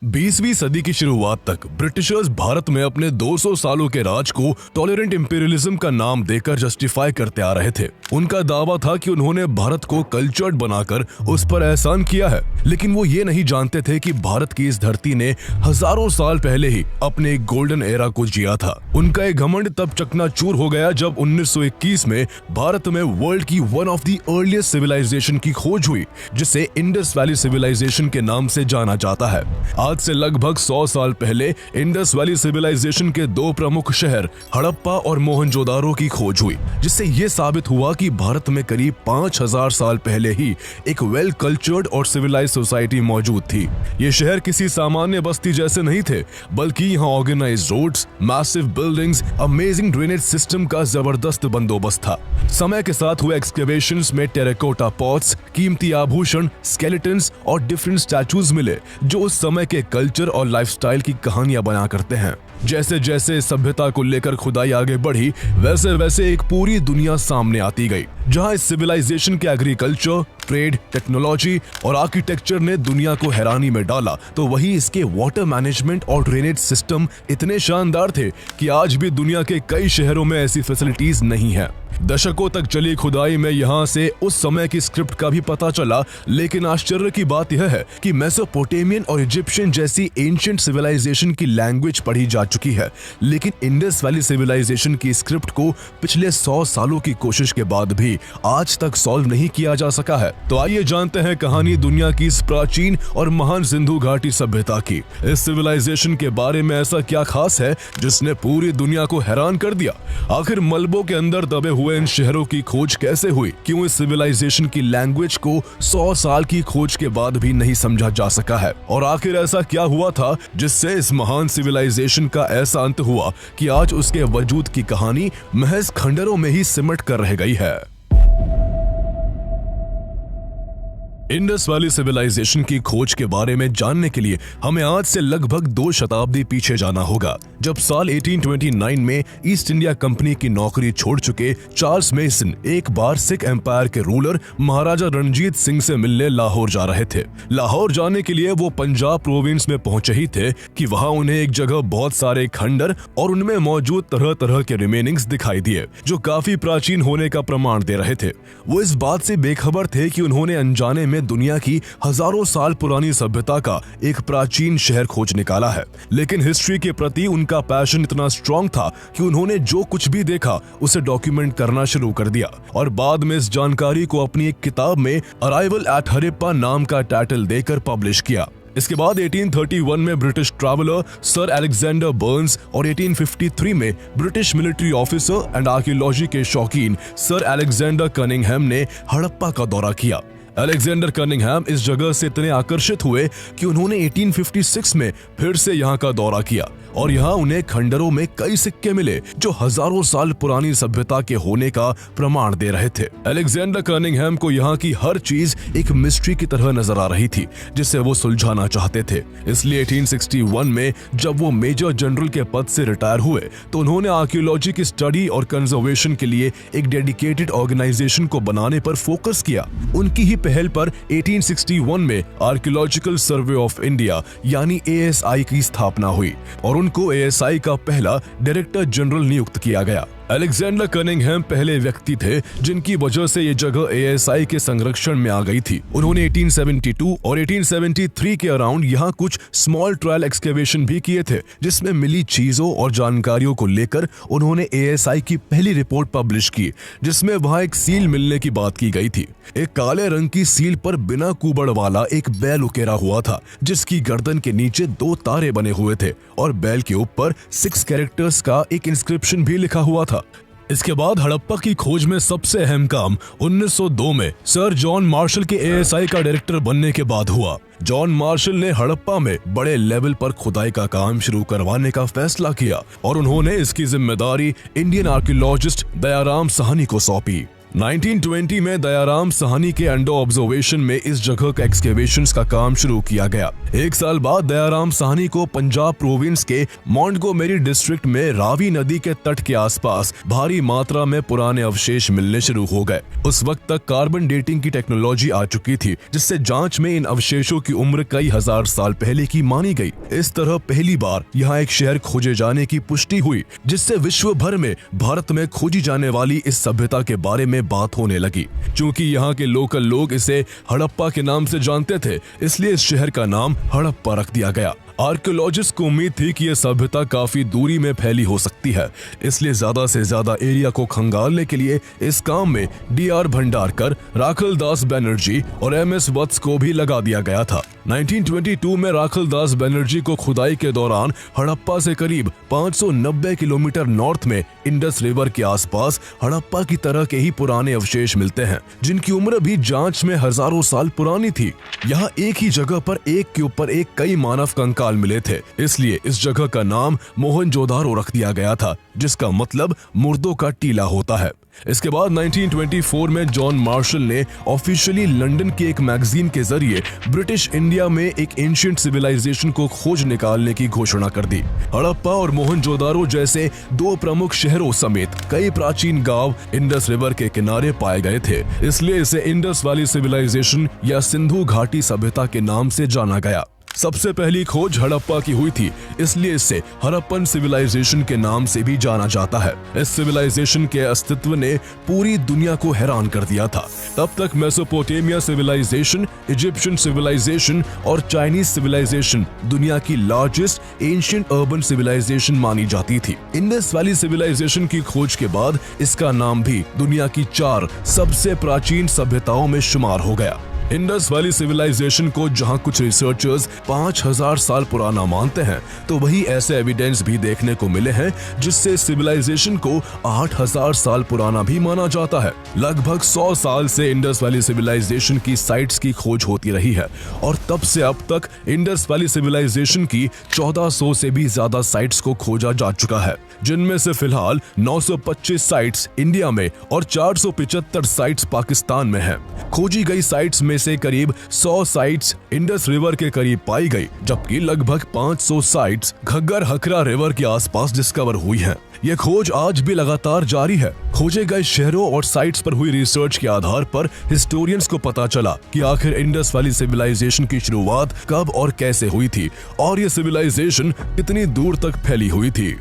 20वीं सदी की शुरुआत तक ब्रिटिशर्स भारत में अपने 200 सालों के राज को टॉलरेंट इंपीरियलिज्म का नाम देकर जस्टिफाई करते आ रहे थे। उनका दावा था कि उन्होंने भारत को कल्चर्ड बनाकर उस पर एहसान किया है, लेकिन वो ये नहीं जानते थे कि भारत की इस धरती ने हजारों साल पहले ही अपने एक गोल्डन एरा को जिया था। उनका एक घमंड तब चकनाचूर हो गया जब 1921 में भारत में वर्ल्ड की one of the earliest civilization की खोज हुई, जिसे इंडस वैली सिविलाइजेशन के नाम से जाना जाता है। आज से लगभग 100 साल पहले इंडस वैली सिविलाइजेशन के दो प्रमुख शहर हड़प्पा और मोहनजोदारो की खोज हुई, जिससे ये साबित हुआ कि भारत में करीब 5000 साल पहले ही एक वेल कल्चर्ड और सिविलाइज्ड सोसाइटी मौजूद थी। ये शहर किसी सामान्य बस्ती जैसे नहीं थे, बल्कि यहाँ organised roads, massive buildings, amazing drainage system का जबरदस्त बंदोबस्त था। समय के साथ हुए एक्सकेवेशंस में टेराकोटा पॉट्स, कीमती आभूषण, स्केलेटन्स और डिफरेंट स्टैचूज मिले, जो उस समय के कल्चर और लाइफस्टाइल की कहानियां बयां करते हैं। जैसे जैसे सभ्यता को लेकर खुदाई आगे बढ़ी, वैसे वैसे एक पूरी दुनिया सामने आती गई, जहां इस सिविलाइजेशन के एग्रीकल्चर, ट्रेड, टेक्नोलॉजी और आर्किटेक्चर ने दुनिया को हैरानी में डाला, तो वहीं इसके वाटर मैनेजमेंट और ड्रेनेज सिस्टम इतने शानदार थे कि आज भी दुनिया के कई शहरों में ऐसी फैसिलिटीज नहीं है। दशकों तक चली खुदाई में यहाँ से उस समय की स्क्रिप्ट का भी पता चला, लेकिन आश्चर्य की बात यह है कि मेसोपोटामियन और इजिप्शियन जैसी एंशिएंट सिविलाइजेशन की लैंग्वेज पढ़ी जा चुकी है, लेकिन इंडस वैली सिविलाइजेशन की स्क्रिप्ट को पिछले 100 सालों की कोशिश के बाद भी आज तक सॉल्व नहीं किया जा सका है। तो आइए जानते हैं कहानी दुनिया की इस प्राचीन और महान सिंधु घाटी सभ्यता की। इस सिविलाइजेशन के बारे में ऐसा क्या खास है जिसने पूरी दुनिया को हैरान कर दिया? आखिर मलबों के अंदर दबे हुए इन शहरों की खोज कैसे हुई? क्यों इस सिविलाइजेशन की लैंग्वेज को 100 साल की खोज के बाद भी नहीं समझा जा सका है? और आखिर ऐसा क्या हुआ था जिससे इस महान सिविलाइजेशन का ऐसा अंत हुआ कि आज उसके वजूद की कहानी महज खंडरों में ही सिमट कर रह गई है? इंडस वैली सिविलाइजेशन की खोज के बारे में जानने के लिए हमें आज से लगभग 2 शताब्दी पीछे जाना होगा, जब साल 1829 में ईस्ट इंडिया कंपनी की नौकरी छोड़ चुके चार्ल्स मेसन एक बार सिख एम्पायर के रूलर महाराजा रणजीत सिंह से मिलने लाहौर जा रहे थे। लाहौर जाने के लिए वो पंजाब प्रोविंस में पहुंचे ही थे कि वहां उन्हें एक जगह बहुत सारे खंडर और उनमें मौजूद तरह तरह के रिमेनिंग्स दिखाई दिए, जो काफी प्राचीन होने का प्रमाण दे रहे थे। वो इस बात से बेखबर थे कि उन्होंने अनजाने में दुनिया की हजारों साल पुरानी सभ्यता का एक प्राचीन शहर खोज निकाला है। लेकिन हिस्ट्री के प्रति उनका पैशन इतना स्ट्रॉन्ग था कि उन्होंने जो कुछ भी देखा उसे डॉक्यूमेंट करना शुरू कर दिया और बाद में इस जानकारी को अपनी एक किताब में अराइवल एट हड़प्पा नाम का टाइटल देकर पब्लिश किया। इसके बाद 1831 में British traveller sir Alexander Burns और 1853 में British military officer and archaeology के शौकीन सर अलेक्जेंडर कनिंघम ने हड़प्पा का दौरा किया। अलेक्जेंडर कनिंघम इस जगह से इतने आकर्षित हुए कि उन्होंने 1856 में फिर से यहाँ का दौरा किया और यहाँ उन्हें खंडरों में कई सिक्के मिले जो हजारों साल पुरानी सभ्यता के होने का प्रमाण दे रहे थे। अलेक्जेंडर कनिंघम को यहाँ की हर चीज एक मिस्ट्री की तरह नजर आ रही थी, जिसे वो सुलझाना चाहते थे। इसलिए 1861 में जब वो मेजर जनरल के पद से रिटायर हुए तो उन्होंने आर्कियोलॉजी की स्टडी और कंजर्वेशन के लिए एक डेडिकेटेड ऑर्गेनाइजेशन को बनाने पर फोकस किया। उनकी ही पहल पर 1861 में आर्कियोलॉजिकल सर्वे ऑफ इंडिया यानी ASI की स्थापना हुई और उनको ASI का पहला डायरेक्टर जनरल नियुक्त किया गया। अलेक्जेंडर कनिंघम पहले व्यक्ति थे जिनकी वजह से ये जगह ASI के संरक्षण में आ गई थी। उन्होंने 1872 और 1873 के अराउंड यहाँ कुछ स्मॉल ट्रायल एक्सकेवेशन भी किए थे, जिसमें मिली चीजों और जानकारियों को लेकर उन्होंने ASI की पहली रिपोर्ट पब्लिश की, जिसमें वहाँ एक सील मिलने की बात की गई थी। एक काले रंग की सील पर बिना कुबड़ वाला एक बैल उकेरा हुआ था, जिसकी गर्दन के नीचे 2 तारे बने हुए थे और बैल के ऊपर 6 कैरेक्टर्स का एक इंस्क्रिप्शन भी लिखा हुआ था। इसके बाद हड़प्पा की खोज में सबसे अहम काम 1902 में सर जॉन मार्शल के ASI का डायरेक्टर बनने के बाद हुआ। जॉन मार्शल ने हड़प्पा में बड़े लेवल पर खुदाई का काम शुरू करवाने का फैसला किया और उन्होंने इसकी जिम्मेदारी इंडियन आर्कियोलॉजिस्ट दयाराम साहनी को सौंपी। 1920 में दयाराम साहनी के अंडर ऑब्जर्वेशन में इस जगह का एक्सकेवेशंस का काम शुरू किया गया। एक साल बाद दयाराम साहनी को पंजाब प्रोविंस के मॉन्टगोमेरी डिस्ट्रिक्ट में रावी नदी के तट के आसपास भारी मात्रा में पुराने अवशेष मिलने शुरू हो गए। उस वक्त तक कार्बन डेटिंग की टेक्नोलॉजी आ चुकी थी, जिससे जांच में इन अवशेषों की उम्र कई हजार साल पहले की मानी गई। इस तरह पहली बार यहाँ एक शहर खोजे जाने की पुष्टि हुई, जिससे विश्व भर में भारत में खोजी जाने वाली इस सभ्यता के बारे में बात होने लगी। क्योंकि यहाँ के लोकल लोग इसे हड़प्पा के नाम से जानते थे, इसलिए इस शहर का नाम हड़प्पा रख दिया गया। आर्कियोलॉजिस्ट को उम्मीद थी कि यह सभ्यता काफी दूरी में फैली हो सकती है, इसलिए ज्यादा से ज्यादा एरिया को खंगालने के लिए इस काम में डी.आर. भंडारकर, राखल दास बनर्जी और एम.एस. वत्स को भी लगा दिया गया था। 1922 में राखल दास बनर्जी को खुदाई के दौरान हड़प्पा से करीब 590 किलोमीटर नॉर्थ में इंडस रिवर के आसपास हड़प्पा की तरह के ही पुराने अवशेष मिलते हैं, जिनकी उम्र भी जांच में हजारों साल पुरानी थी। यहाँ एक ही जगह पर एक के ऊपर एक कई मानव कंकाल मिले थे, इसलिए इस जगह का नाम मोहनजोदारो रख दिया गया था, जिसका मतलब मुर्दों का टीला होता है। इसके बाद 1924 में जॉन मार्शल ने ऑफिशियली लंदन की एक मैगजीन के जरिए ब्रिटिश इंडिया में एक एंशिएंट सिविलाइजेशन को खोज निकालने की घोषणा कर दी। हड़प्पा और मोहनजोदारो जैसे दो प्रमुख शहरों समेत कई प्राचीन गांव इंडस रिवर के किनारे पाए गए थे, इसलिए इसे इंडस वैली सिविलाइजेशन या सिंधु घाटी सभ्यता के नाम से जाना गया। सबसे पहली खोज हड़प्पा की हुई थी, इसलिए इसे हड़प्पन सिविलाइजेशन के नाम से भी जाना जाता है। इस सिविलाइजेशन के अस्तित्व ने पूरी दुनिया को हैरान कर दिया था। तब तक मेसोपोटामिया सिविलाइजेशन, इजिप्शियन सिविलाइजेशन और चाइनीज सिविलाइजेशन दुनिया की लार्जेस्ट एंशिएंट अर्बन सिविलाइजेशन मानी जाती थी। इंडस वैली सिविलाइजेशन की खोज के बाद इसका नाम भी दुनिया की 4 सबसे प्राचीन सभ्यताओं में शुमार हो गया। इंडस वैली सिविलाइजेशन को जहां कुछ रिसर्चर्स 5000 साल पुराना मानते हैं, तो वही ऐसे एविडेंस भी देखने को मिले हैं जिससे सिविलाइजेशन को 8000 साल पुराना भी माना जाता है। लगभग 100 साल से इंडस वैली सिविलाइजेशन की साइट्स की खोज होती रही है और तब से अब तक इंडस वैली सिविलाइजेशन की 1400 से भी ज्यादा साइट्स को खोजा जा चुका है, जिनमें से फिलहाल 925 साइट्स इंडिया में और 475 साइट्स पाकिस्तान में हैं। खोजी गई साइट्स में से करीब 100 साइट्स इंडस रिवर के करीब पाई गई, जबकि लगभग 500 साइट्स घग्गर हकरा रिवर के आसपास डिस्कवर हुई हैं। ये खोज आज भी लगातार जारी है। खोजे गए शहरों और साइट्स पर हुई रिसर्च के आधार पर हिस्टोरियंस को पता चला कि आखिर इंडस वैली सिविलाइजेशन की शुरुआत कब और कैसे हुई थी और ये सिविलाइजेशन कितनी दूर तक फैली हुई थी।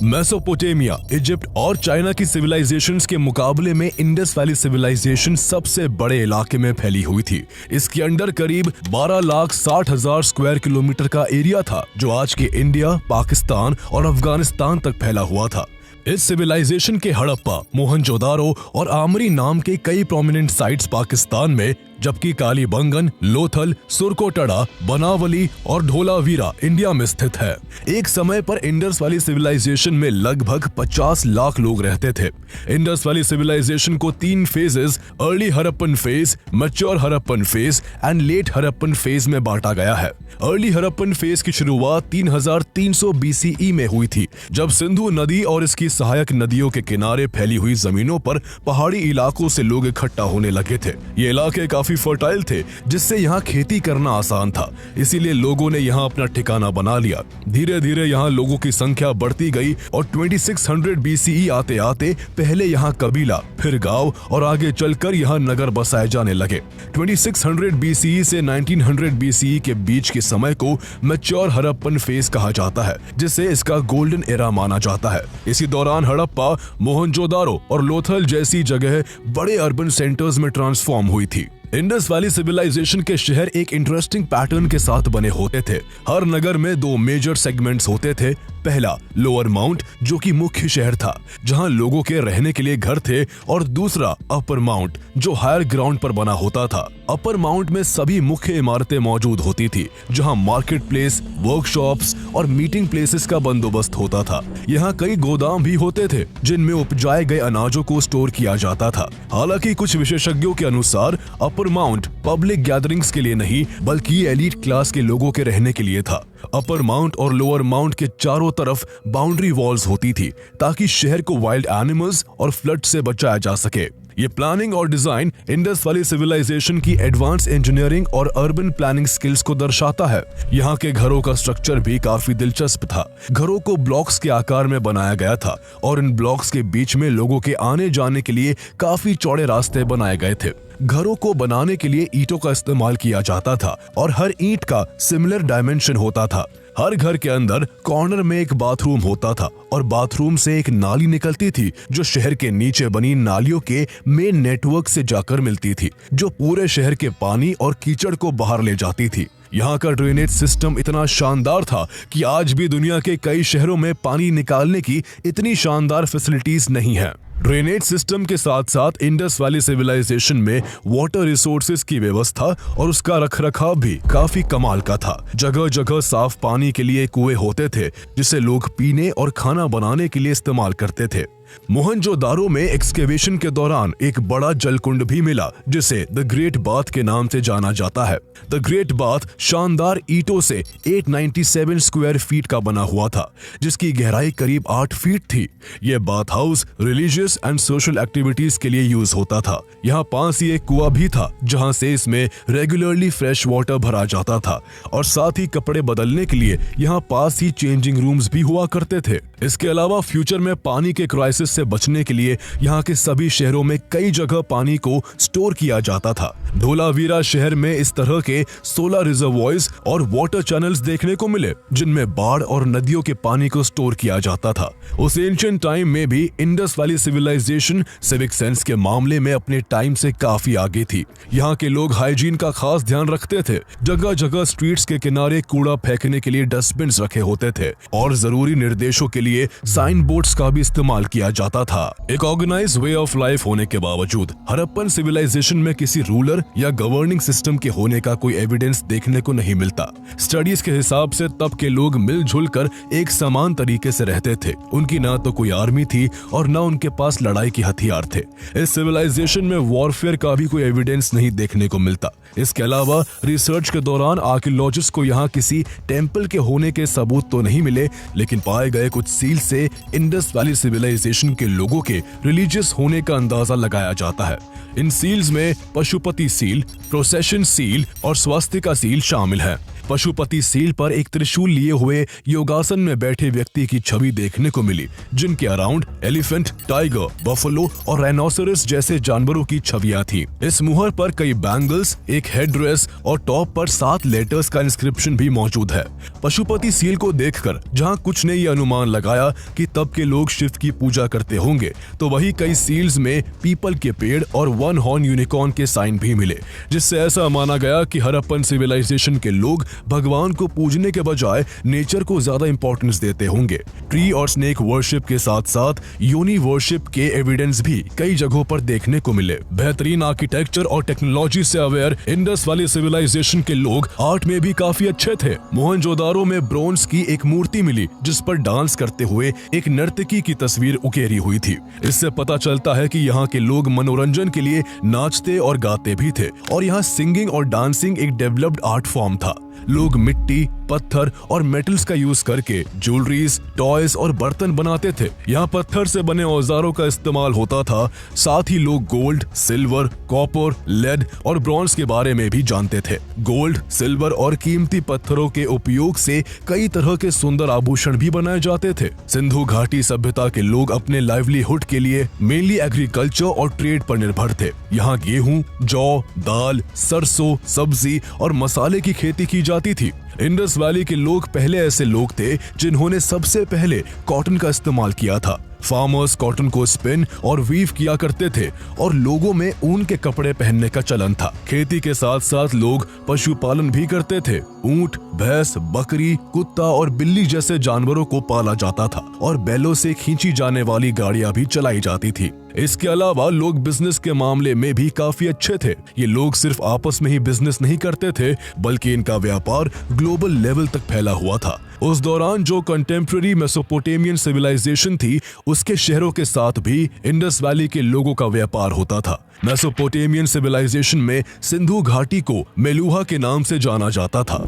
मेसोपोटामिया, इजिप्ट और चाइना की सिविलाइजेशंस के मुकाबले में इंडस वैली सिविलाइजेशन सबसे बड़े इलाके में फैली हुई थी। इसके अंडर करीब 12,60,000 स्क्वायर किलोमीटर का एरिया था, जो आज के इंडिया, पाकिस्तान और अफगानिस्तान तक फैला हुआ था। इस सिविलाइजेशन के हड़प्पा, मोहनजोदारो और आमरी नाम के कई प्रोमिनेंट साइट्स पाकिस्तान में, जबकि कालीबंगन, लोथल, सुरकोटड़ा, बनावली और ढोलावीरा इंडिया में स्थित है। एक समय पर इंडस वैली सिविलाइजेशन में लगभग 50 लाख लोग रहते थे। इंडस वैली सिविलाइजेशन को 3 phases, early Harappan phase, mature Harappan phase and let Harappan phase में बांटा गया है। अर्ली हड़प्पन फेज की शुरुआत 3300 BCE में हुई थी, जब सिंधु नदी और इसकी सहायक नदियों के किनारे फैली हुई जमीनों पर पहाड़ी इलाकों से लोग इकट्ठा होने लगे थे। ये इलाके काफी फर्टाइल थे, जिससे यहाँ खेती करना आसान था, इसीलिए लोगों ने यहाँ अपना ठिकाना बना लिया। धीरे धीरे यहाँ लोगों की संख्या बढ़ती गई और 2600 BCE आते आते पहले यहाँ कबीला, फिर गांव और आगे चलकर यहाँ नगर बसाए जाने लगे। 2600 BCE से 1900 BCE के बीच के समय को मैच्योर हड़प्पन फेज कहा जाता है, जिसे इसका गोल्डन एरा माना जाता है। इसी दौरान हड़प्पा, मोहनजोदारो और लोथल जैसी जगह बड़े अर्बन सेंटर्स में ट्रांसफॉर्म हुई थी। इंडस वैली सिविलाइजेशन के शहर एक इंटरेस्टिंग पैटर्न के साथ बने होते थे। हर नगर में 2 मेजर सेगमेंट्स होते थे। पहला लोअर माउंट, जो कि मुख्य शहर था, जहां लोगों के रहने के लिए घर थे, और दूसरा अपर माउंट, जो हायर ग्राउंड पर बना होता था। अपर माउंट में सभी मुख्य इमारतें मौजूद होती थी, जहां मार्केट प्लेस, वर्कशॉप्स और मीटिंग प्लेसेस का बंदोबस्त होता था। यहाँ कई गोदाम भी होते थे जिनमें उपजाए गए अनाजों को स्टोर किया जाता था। हालांकि कुछ विशेषज्ञों के अनुसार अपर माउंट पब्लिक गैदरिंग्स के लिए नहीं बल्कि एलीट क्लास के लोगों के रहने के लिए था। अपर माउंट और लोअर माउंट के चारों तरफ बाउंड्री वॉल्स होती थी ताकि शहर को वाइल्ड एनिमल्स और फ्लड से बचाया जा सके। ये प्लानिंग और डिजाइन इंडस वैली सिविलाइजेशन की एडवांस इंजीनियरिंग और अर्बन प्लानिंग स्किल्स को दर्शाता है। यहाँ के घरों का स्ट्रक्चर भी काफी दिलचस्प था। घरों को ब्लॉक्स के आकार में बनाया गया था और इन ब्लॉक्स के बीच में लोगों के आने जाने के लिए काफी चौड़े रास्ते बनाए गए थे। घरों को बनाने के लिए ईंटों का इस्तेमाल किया जाता था और हर ईंट का सिमिलर डायमेंशन होता था। हर घर के अंदर कॉर्नर में एक बाथरूम होता था और बाथरूम से एक नाली निकलती थी जो शहर के नीचे बनी नालियों के मेन नेटवर्क से जाकर मिलती थी, जो पूरे शहर के पानी और कीचड़ को बाहर ले जाती थी। यहाँ का ड्रेनेज सिस्टम इतना शानदार था कि आज भी दुनिया के कई शहरों में पानी निकालने की इतनी शानदार फैसिलिटीज नहीं है। ड्रेनेज सिस्टम के साथ साथ इंडस वैली सिविलाइजेशन में वाटर रिसोर्सेज की व्यवस्था और उसका रखरखाव भी काफी कमाल का था। जगह जगह साफ पानी के लिए कुएं होते थे जिसे लोग पीने और खाना बनाने के लिए इस्तेमाल करते थे। मोहनजोदारो में एक्सकेवेशन के दौरान एक बड़ा जलकुंड भी मिला जिसे द ग्रेट बाथ के नाम से जाना जाता है। द ग्रेट बाथ शानदार ईंटों से 897 स्क्वायर फीट का बना हुआ था जिसकी गहराई करीब 8 फीट थी। यह bath house religious and social activities के लिए यूज होता था। यहाँ पास ही एक कुआं भी था जहाँ से इसमें रेगुलरली फ्रेश वाटर भरा जाता था और साथ ही कपड़े बदलने के लिए यहाँ पास ही चेंजिंग रूम्स भी हुआ करते थे। इसके अलावा फ्यूचर में पानी के क्राइसिस से बचने के लिए यहाँ के सभी शहरों में कई जगह पानी को स्टोर किया जाता था। धोलावीरा शहर में इस तरह के 16 रिजर्वॉयर्स और वाटर चैनल्स देखने को मिले जिनमें बाढ़ और नदियों के पानी को स्टोर किया जाता था। उस एंशिएंट टाइम में भी Indus Valley Civilisation civic sense के मामले में अपने टाइम से काफी आगे थी। यहाँ के लोग हाइजीन का खास ध्यान रखते थे। जगह जगह स्ट्रीट्स के किनारे कूड़ा फेंकने के लिए डस्टबिन रखे होते थे और जरूरी निर्देशों के लिए साइन बोर्ड्स का भी इस्तेमाल किया जाता था। एक ऑर्गेनाइज वे ऑफ लाइफ होने के बावजूद हड़प्पन सिविलाइजेशन में किसी रूलर या गवर्निंग सिस्टम के होने का कोई एविडेंस देखने को नहीं मिलता। स्टडीज के हिसाब से तब के लोग मिलजुल कर एक समान तरीके से रहते थे। उनकी ना तो कोई आर्मी थी और ना उनके पास लड़ाई के हथियार थे। इस सिविलाइजेशन में वॉरफेयर का भी कोई एविडेंस नहीं देखने को मिलता। इसके अलावा रिसर्च के दौरान आर्कियोलॉजिस्ट को यहाँ किसी टेम्पल के होने के सबूत तो नहीं मिले, लेकिन पाए गए कुछ सील से इंडस वैली सिविलाइजेशन के लोगों के रिलीजियस होने का अंदाजा लगाया जाता है। इन सील्स में पशुपति सील, प्रोसेशन सील और स्वास्तिका सील शामिल है। पशुपति सील पर एक त्रिशूल लिए हुए योगासन में बैठे व्यक्ति की छवि देखने को मिली जिनके अराउंड एलिफेंट, टाइगर, बफलो और राइनोसरस जैसे जानवरों की छवियां थी। इस मुहर पर कई बैंगल्स, एक हेड ड्रेस और टॉप पर 7 लेटर्स का इंस्क्रिप्शन भी मौजूद है। पशुपति सील को देखकर जहां कुछ ने यह अनुमान लगाया कि तब के लोग शिव की पूजा करते होंगे, तो वही कई सील्स में पीपल के पेड़ और 1 हॉर्न यूनिकॉर्न के साइन भी मिले, जिससे ऐसा माना गया कि हड़प्पन सिविलाइजेशन के लोग भगवान को पूजने के बजाय नेचर को ज्यादा इंपॉर्टेंस देते होंगे। ट्री और स्नेक वर्शिप के साथ साथ योनि वर्शिप के एविडेंस भी कई जगहों पर देखने को मिले। बेहतरीन आर्किटेक्चर और टेक्नोलॉजी से अवेयर इंडस वैली सिविलाइजेशन के लोग आर्ट में भी काफी अच्छे थे। मोहनजोदारो में ब्रोंज की एक मूर्ति मिली जिस पर डांस करते हुए एक नर्तकी की तस्वीर उकेरी हुई थी। इससे पता चलता है कि यहाँ के लोग मनोरंजन के लिए नाचते और गाते भी थे और यहाँ सिंगिंग और डांसिंग एक डेवलप्ड आर्ट फॉर्म था। लोग मिट्टी, पत्थर और मेटल्स का यूज करके ज्वेलरीज, टॉयज और बर्तन बनाते थे। यहाँ पत्थर से बने औजारों का इस्तेमाल होता था। साथ ही लोग गोल्ड, सिल्वर, कॉपर, लेड और ब्रॉन्ज के बारे में भी जानते थे। गोल्ड, सिल्वर और कीमती पत्थरों के उपयोग से कई तरह के सुंदर आभूषण भी बनाए जाते थे। सिंधु घाटी सभ्यता के लोग अपने लाइवलीहुड के लिए मेनली एग्रीकल्चर और ट्रेड पर निर्भर थे। यहाँ गेहूं, जौ, दाल, सरसों, सब्जी और मसाले की खेती की जाती थी। इंडस वैली के लोग पहले ऐसे लोग थे जिन्होंने सबसे पहले कॉटन का इस्तेमाल किया था। फार्मर्स कॉटन को स्पिन और वीव किया करते थे और लोगों में ऊन के कपड़े पहनने का चलन था। खेती के साथ साथ लोग पशुपालन भी करते थे। ऊंट, भैंस, बकरी, कुत्ता और बिल्ली जैसे जानवरों को पाला जाता था और बैलों से खींची जाने वाली गाड़ियां भी चलाई जाती थी। इसके अलावा लोग बिजनेस के मामले में भी काफी अच्छे थे। ये लोग सिर्फ आपस में ही बिजनेस नहीं करते थे, बल्कि इनका व्यापार ग्लोबल लेवल तक फैला हुआ था। उस दौरान जो कंटेम्प्रेरी मेसोपोटामियन सिविलाइजेशन थी, उसके शहरों के साथ भी इंडस वैली के लोगों का व्यापार होता था। मेसोपोटामियन सिविलाइजेशन में सिंधु घाटी को मेलुहा के नाम से जाना जाता था।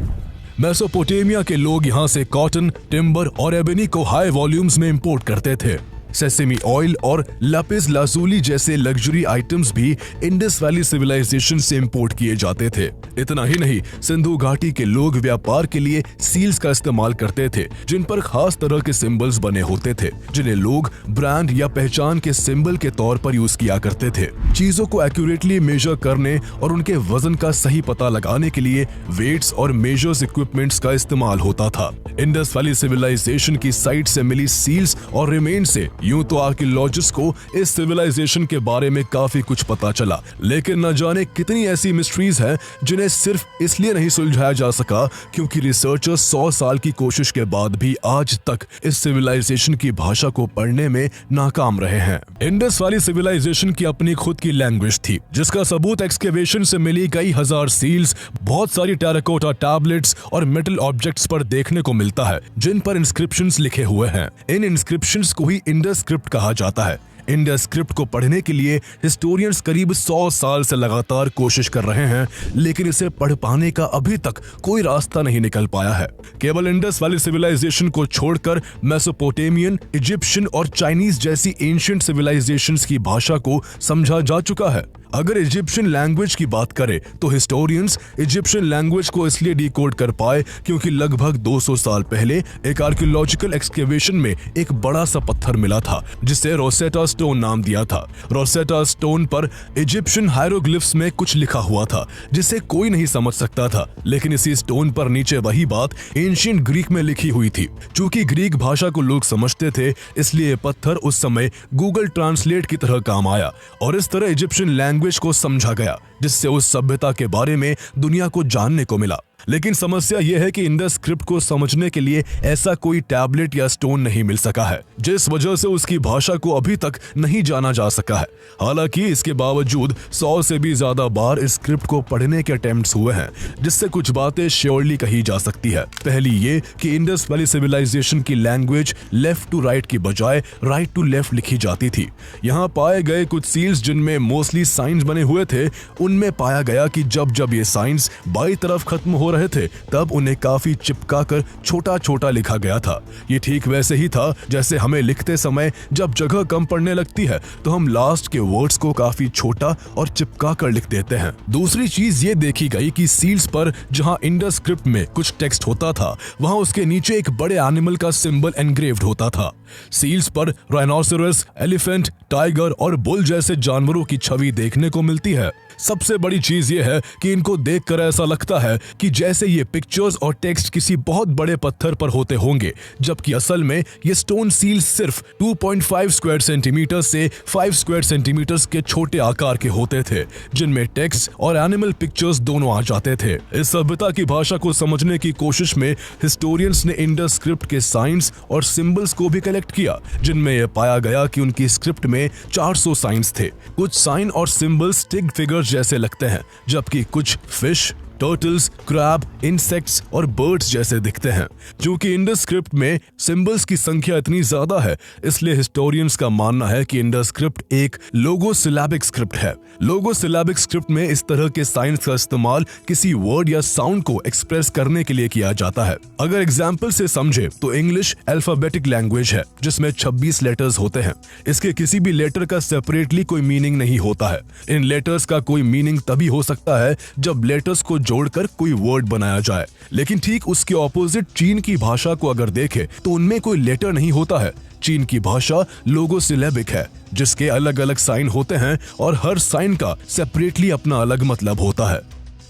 मेसोपोटामिया के लोग यहाँ से कॉटन, टिम्बर और एबनी को हाई वॉल्यूम्स में इंपोर्ट करते थे। सेसेमी ऑयल और लापिस लाजुली जैसे लग्जरी आइटम्स भी इंडस वैली सिविलाइजेशन से इंपोर्ट किए जाते थे। इतना ही नहीं, सिंधु घाटी के लोग व्यापार के लिए सील्स का इस्तेमाल करते थे, जिन पर खास तरह के सिंबल्स बने होते थे, जिन्हें लोग ब्रांड या पहचान के सिंबल के तौर पर यूज किया करते थे। चीजों को एक्यूरेटली मेजर करने और उनके वजन का सही पता लगाने के लिए वेट्स और मेजर्स इक्विपमेंट्स का इस्तेमाल होता था। इंडस वैली सिविलाइजेशन की साइट से मिली सील्स और रिमेन से यूं तो आर्कियोलॉजिस्ट को इस सिविलाइजेशन के बारे में काफी कुछ पता चला, लेकिन न जाने कितनी ऐसी मिस्ट्रीज हैं जिन्हें सिर्फ इसलिए नहीं सुलझाया जा सका क्योंकि रिसर्चर्स 100 साल की कोशिश के बाद भी आज तक इस सिविलाइजेशन की भाषा को पढ़ने में नाकाम रहे हैं। इंडस वैली सिविलाइजेशन की अपनी खुद की लैंग्वेज थी, जिसका सबूत एक्सकेवेशन से मिली कई हजार सील्स, बहुत सारी टेराकोटा टैबलेट्स और मेटल ऑब्जेक्ट्स पर देखने को मिलता है, जिन पर इंस्क्रिप्शंस लिखे हुए हैं। इन इंस्क्रिप्शंस को ही इंडस स्क्रिप्ट कहा जाता है। इंडस स्क्रिप्ट को पढ़ने के लिए हिस्टोरियंस करीब 100 साल से लगातार कोशिश कर रहे हैं, लेकिन इसे पढ़ पाने का अभी तक कोई रास्ता नहीं निकल पाया है। केवल इंडस वैली सिविलाइजेशन को छोड़कर मेसोपोटामियन, इजिप्शियन और चाइनीज जैसी एंशिएंट सिविलाइजेशंस की भाषा को समझा जा चुका है। अगर इजिप्शियन लैंग्वेज की बात करें तो हिस्टोरियंस इजिप्शियन लैंग्वेज को इसलिए डिकोड कर पाए क्योंकि लगभग 200 साल पहले एक आर्कियोलॉजिकल एक्सकेवेशन में एक बड़ा सा पत्थर मिला था, जिसे रोसेटा स्टोन नाम दिया था। रोसेटा स्टोन पर इजिप्शियन हायरोग्लिफ्स में कुछ लिखा हुआ था जिसे कोई नहीं समझ सकता था, लेकिन इसी स्टोन पर नीचे वही बात एंशिएंट ग्रीक में लिखी हुई थी। चूंकि ग्रीक भाषा को लोग समझते थे, इसलिए पत्थर उस समय गूगल ट्रांसलेट की तरह काम आया और इस तरह इजिप्शियन लैंग्वेज को समझा गया, जिससे उस सभ्यता के बारे में दुनिया को जानने को मिला। लेकिन समस्या यह है कि इंडस स्क्रिप्ट को समझने के लिए ऐसा कोई टैबलेट या स्टोन नहीं मिल सका है, जिस वजह से उसकी भाषा को अभी तक नहीं जाना जा सका है। हालांकि इसके बावजूद 100 से भी ज्यादा बार इस स्क्रिप्ट को पढ़ने के अटेम्प्ट्स हुए हैं, जिससे कुछ बातें श्योरली कही जा सकती है। पहली ये कि इंडस वैली सिविलाइजेशन की लैंग्वेज लेफ्ट टू राइट की बजाय राइट टू लेफ्ट लिखी जाती थी। यहाँ पाए गए कुछ सील्स जिनमें मोस्टली साइंस बने हुए थे, उनमें पाया गया कि जब जब ये साइंस बाई तरफ खत्म हो रहे थे, तब उन्हें काफी चिपका कर छोटा छोटा लिखा गया था। ये ठीक वैसे ही था जैसे हमें लिखते समय जब जगह कम पड़ने लगती है तो हम लास्ट के वर्ड्स को काफी छोटा और चिपका कर लिख देते हैं। दूसरी चीज ये देखी गई कि सील्स पर जहां इंडस स्क्रिप्ट में कुछ टेक्स्ट होता था, वहां उसके नीचे एक बड़े एनिमल का सिंबल एनग्रेव्ड होता था। सील्स पर राइनोसेरस, एलिफेंट, टाइगर और बुल जैसे जानवरों की छवि देखने को मिलती है। सबसे बड़ी चीज ये है कि इनको देखकर ऐसा लगता है कि जैसे ये पिक्चर्स और टेक्स्ट किसी बहुत बड़े पत्थर पर होते होंगे, जबकि असल में ये स्टोन सील्स सिर्फ 2.5 स्क्वायर सेंटीमीटर से 5 स्क्वायर सेंटीमीटर के छोटे आकार के होते थे, जिनमें टेक्स्ट और एनिमल पिक्चर्स दोनों आ जाते थे। इस सभ्यता की भाषा को समझने की कोशिश में हिस्टोरियंस ने इंडस स्क्रिप्ट के साइंस और सिंबल्स को भी कलेक्ट किया, जिनमें यह पाया गया कि उनकी स्क्रिप्ट में 400 साइंस थे। कुछ साइन और सिंबल्स स्टिक फिगर्स जैसे लगते हैं, जबकि कुछ फिश, टर्टल्स, क्रैब, इंसेक्ट्स और बर्ड्स जैसे दिखते हैं। क्योंकि इंडस स्क्रिप्ट में सिंबल्स की संख्या इतनी ज्यादा है, इसलिए हिस्टोरियंस का मानना है कि इंडस स्क्रिप्ट एक लोगोसिलैबिक स्क्रिप्ट है। लोगोसिलैबिक स्क्रिप्ट में इस तरह के साइंस का इस्तेमाल किसी वर्ड या साउंड को एक्सप्रेस करने के लिए किया जाता है। अगर एग्जाम्पल से समझे तो इंग्लिश अल्फाबेटिक लैंग्वेज है, जिसमें 26 लेटर्स होते हैं। इसके किसी भी लेटर का सेपरेटली कोई मीनिंग नहीं होता है। इन लेटर्स का कोई मीनिंग तभी हो सकता है जब लेटर्स को जोड़कर कोई वर्ड बनाया जाए। लेकिन ठीक उसके ऑपोजिट चीन की भाषा को अगर देखें तो उनमें कोई लेटर नहीं होता है। चीन की भाषा लोगोसिलैबिक है, जिसके अलग अलग साइन होते हैं और हर साइन का सेपरेटली अपना अलग मतलब होता है।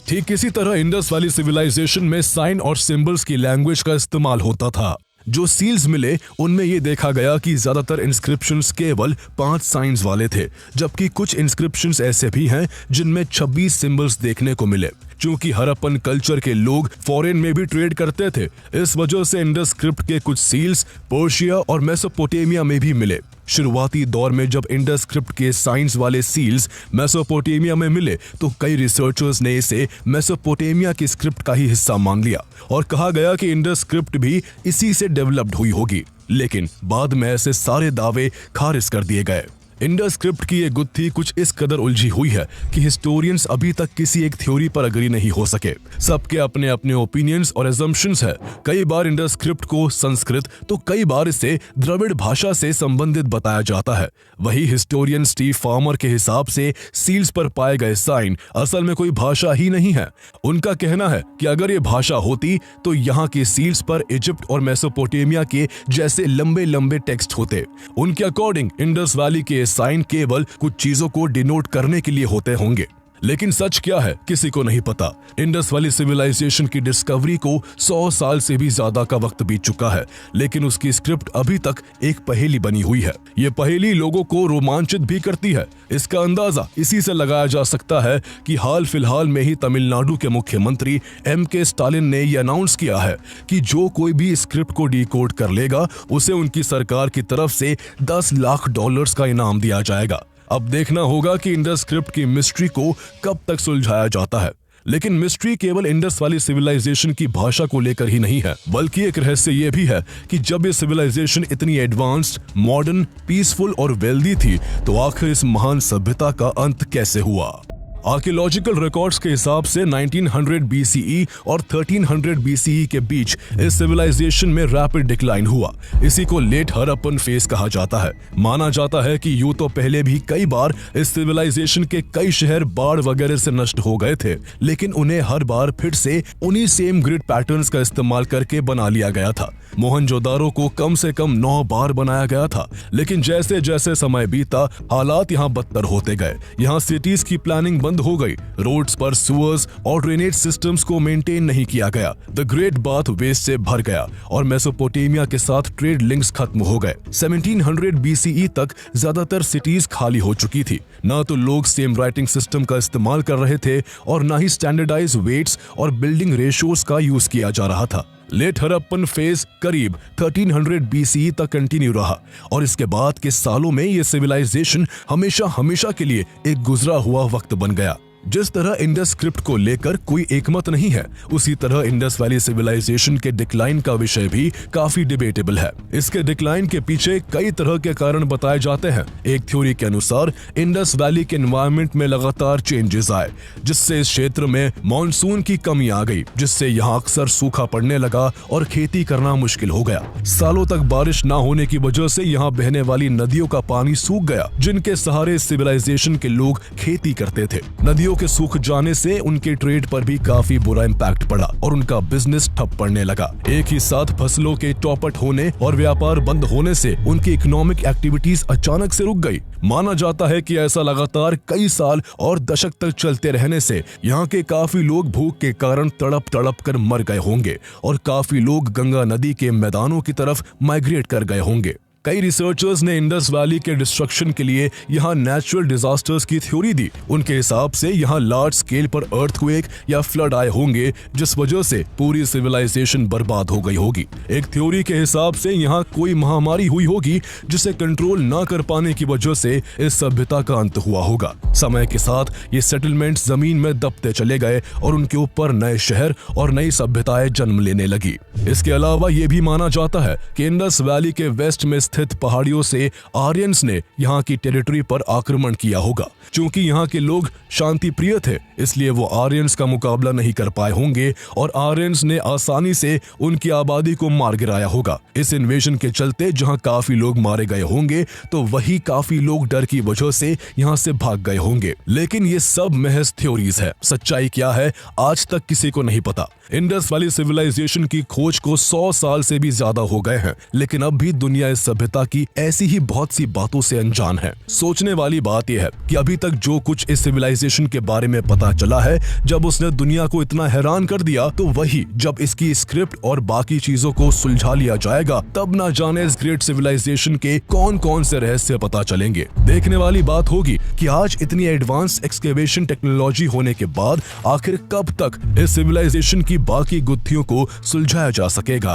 ठीक इसी तरह इंडस वैली सिविलाइजेशन में साइन और सिंबल्स की लैंग्वेज का इस्तेमाल होता था। जो सील्स मिले उनमें ये देखा गया कि ज्यादातर इंस्क्रिप्शंस केवल 5 साइंस वाले थे, जबकि कुछ इंस्क्रिप्शंस ऐसे भी हैं जिनमें 26 सिंबल्स देखने को मिले। चूंकि हड़प्पन कल्चर के लोग फॉरेन में भी ट्रेड करते थे, इस वजह से इंडस स्क्रिप्ट के कुछ सील्स पर्शिया और मेसोपोटामिया में भी मिले। शुरुआती दौर में जब इंडस स्क्रिप्ट के साइंस वाले सील्स मेसोपोटामिया में मिले तो कई रिसर्चर्स ने इसे मेसोपोटामिया की स्क्रिप्ट का ही हिस्सा मान लिया और कहा गया कि इंडस स्क्रिप्ट भी इसी से डेवलप्ड हुई होगी। लेकिन बाद में ऐसे सारे दावे खारिज कर दिए गए। इंडस स्क्रिप्ट की ये गुत्थी कुछ इस कदर उलझी हुई है कि हिस्टोरियंस अभी तक किसी एक थ्योरी पर अग्री नहीं हो सके। सबके अपने अपने ओपिनियंस और एजम्पशंस है। कई बार इंडस स्क्रिप्ट को संस्कृत तो कई बार इसे द्रविड़ भाषा से संबंधित बताया जाता है। वही हिस्टोरियन स्टीव फार्मर के हिसाब से सील्स पर पाए गए साइन असल में कोई भाषा ही नहीं है। उनका कहना है कि अगर ये भाषा होती तो यहाँ के सील्स पर इजिप्ट और मेसोपोटामिया के जैसे लंबे लंबे टेक्स्ट होते। उनके अकॉर्डिंग इंडस वैली के साइन केवल कुछ चीजों को डिनोट करने के लिए होते होंगे। लेकिन सच क्या है किसी को नहीं पता। इंडस वैली सिविलाइजेशन की डिस्कवरी को 100 साल से भी ज्यादा का वक्त बीत चुका है, लेकिन उसकी स्क्रिप्ट अभी तक एक पहेली बनी हुई है। ये पहेली लोगों को रोमांचित भी करती है। इसका अंदाजा इसी से लगाया जा सकता है कि हाल फिलहाल में ही तमिलनाडु के मुख्यमंत्री MK स्टालिन ने यह अनाउंस किया है कि जो कोई भी स्क्रिप्ट को डिकोड कर लेगा उसे उनकी सरकार की तरफ से $10 लाख का इनाम दिया जाएगा। अब देखना होगा कि इंडस स्क्रिप्ट की मिस्ट्री को कब तक सुलझाया जाता है। लेकिन मिस्ट्री केवल इंडस वैली सिविलाइजेशन की भाषा को लेकर ही नहीं है, बल्कि एक रहस्य यह भी है कि जब ये सिविलाइजेशन इतनी एडवांस्ड, मॉडर्न, पीसफुल और वेल्दी थी तो आखिर इस महान सभ्यता का अंत कैसे हुआ। आर्कियोलॉजिकल रिकॉर्ड्स के हिसाब से 1900 BCE और 1300 BCE के बीच इस सिविलाइजेशन में रैपिड डिक्लाइन हुआ। इसी को लेट हड़प्पन फेज कहा जाता है। माना जाता है कि यूं तो पहले भी कई बार इस सिविलाइजेशन के कई शहर बाढ़ वगैरह से नष्ट हो गए थे, लेकिन उन्हें हर बार फिर से उन्हीं सेम ग्रिड पैटर्न्स का इस्तेमाल करके बना लिया गया था। मोहनजोदारो को कम से कम 9 बार बनाया गया था, लेकिन जैसे जैसे समय बीता हालात यहाँ बदतर होते गए। यहाँ सिटीज की प्लानिंग बंद हो गई, रोड्स पर सुअर्स और ड्रेनेज सिस्टम्स को मेंटेन नहीं किया गया, द ग्रेट बाथ वेस्ट से भर गया और मेसोपोटामिया के साथ ट्रेड लिंक्स खत्म हो गए। 1700 BCE तक ज्यादातर सिटीज खाली हो चुकी थी। ना तो लोग सेम राइटिंग सिस्टम का इस्तेमाल कर रहे थे और ना ही स्टैंडर्डाइज वेट्स और बिल्डिंग रेशियोज का यूज किया जा रहा था। लेट हड़प्पन फेज करीब 1300 BCE तक कंटिन्यू रहा और इसके बाद के सालों में ये सिविलाइजेशन हमेशा के लिए एक गुजरा हुआ वक्त बन गया। जिस तरह इंडस स्क्रिप्ट को लेकर कोई एकमत नहीं है, उसी तरह इंडस वैली सिविलाइजेशन के डिक्लाइन का विषय भी काफी डिबेटेबल है। इसके डिक्लाइन के पीछे कई तरह के कारण बताए जाते हैं। एक थ्योरी के अनुसार इंडस वैली के एनवायरनमेंट में लगातार चेंजेस आए, जिससे इस क्षेत्र में मॉनसून की कमी आ गई, जिससे यहाँ अक्सर सूखा पड़ने लगा और खेती करना मुश्किल हो गया। सालों तक बारिश न होने की वजह से यहाँ बहने वाली नदियों का पानी सूख गया, जिनके सहारे सिविलाइजेशन के लोग खेती करते थे। नदियों के सूख जाने से उनके ट्रेड पर भी काफी बुरा इम्पैक्ट पड़ा और उनका बिजनेस ठप पड़ने लगा। एक ही साथ फसलों के चौपट होने और व्यापार बंद होने से उनकी इकोनॉमिक एक्टिविटीज अचानक से रुक गई। माना जाता है कि ऐसा लगातार कई साल और दशक तक चलते रहने से यहाँ के काफी लोग भूख के कारण तड़प कर मर गए होंगे और काफी लोग गंगा नदी के मैदानों की तरफ माइग्रेट कर गए होंगे। कई रिसर्चर्स ने इंडस वैली के डिस्ट्रक्शन के लिए यहाँ नेचुरल डिजास्टर्स की थ्योरी दी। उनके हिसाब से यहाँ लार्ज स्केल पर अर्थक्वेक या फ्लड आए होंगे, जिस वजह से पूरी सिविलाइजेशन बर्बाद हो गई होगी। एक थ्योरी के हिसाब से यहाँ कोई महामारी हुई होगी जिसे कंट्रोल न कर पाने की वजह से इस सभ्यता का अंत हुआ होगा। समय के साथ ये सेटलमेंट्स जमीन में दबते चले गए और उनके ऊपर नए शहर और नई सभ्यताएं जन्म लेने लगी। इसके अलावा ये भी माना जाता है कि इंडस वैली के वेस्ट में स्थित पहाड़ियों से आर्यंस ने यहाँ की टेरिटरी पर आक्रमण किया होगा। क्योंकि यहाँ के लोग शांति प्रिय थे, इसलिए वो आर्यंस का मुकाबला नहीं कर पाए होंगे और आर्यंस ने आसानी से उनकी आबादी को मार गिराया होगा। इस इन्वेजन के चलते जहाँ काफी लोग मारे गए होंगे तो वही काफी लोग डर की वजह से यहाँ से भाग गए होंगे। लेकिन ये सब महज थ्योरीज है। सच्चाई क्या है आज तक किसी को नहीं पता। इंडस वैली सिविलाइजेशन की खोज को 100 साल से भी ज्यादा हो गए हैं, लेकिन अब भी दुनिया इस सभ्यता की ऐसी ही बहुत सी बातों से अनजान है। सोचने वाली बात यह है कि अभी तक जो कुछ इस सिविलाइजेशन के बारे में पता चला है, जब उसने दुनिया को इतना हैरान कर दिया, तो वही जब इसकी स्क्रिप्ट और बाकी चीजों को सुलझा लिया जाएगा, तब ना जाने इस ग्रेट सिविलाइजेशन के कौन कौन से रहस्य पता चलेंगे। देखने वाली बात होगी कि आज इतनी एडवांस एक्सकेवेशन टेक्नोलॉजी होने के बाद आखिर कब तक इस सिविलाइजेशन की बाकी गुत्थियों को सुलझाया जा सकेगा।